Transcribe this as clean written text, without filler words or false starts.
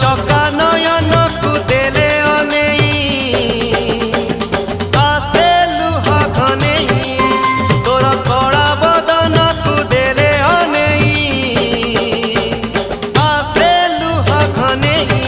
चका नयन को देले अनेई आसे लुहा घनेई तोर कड़ा बदन को देले अनेई आसे लुहा घनेई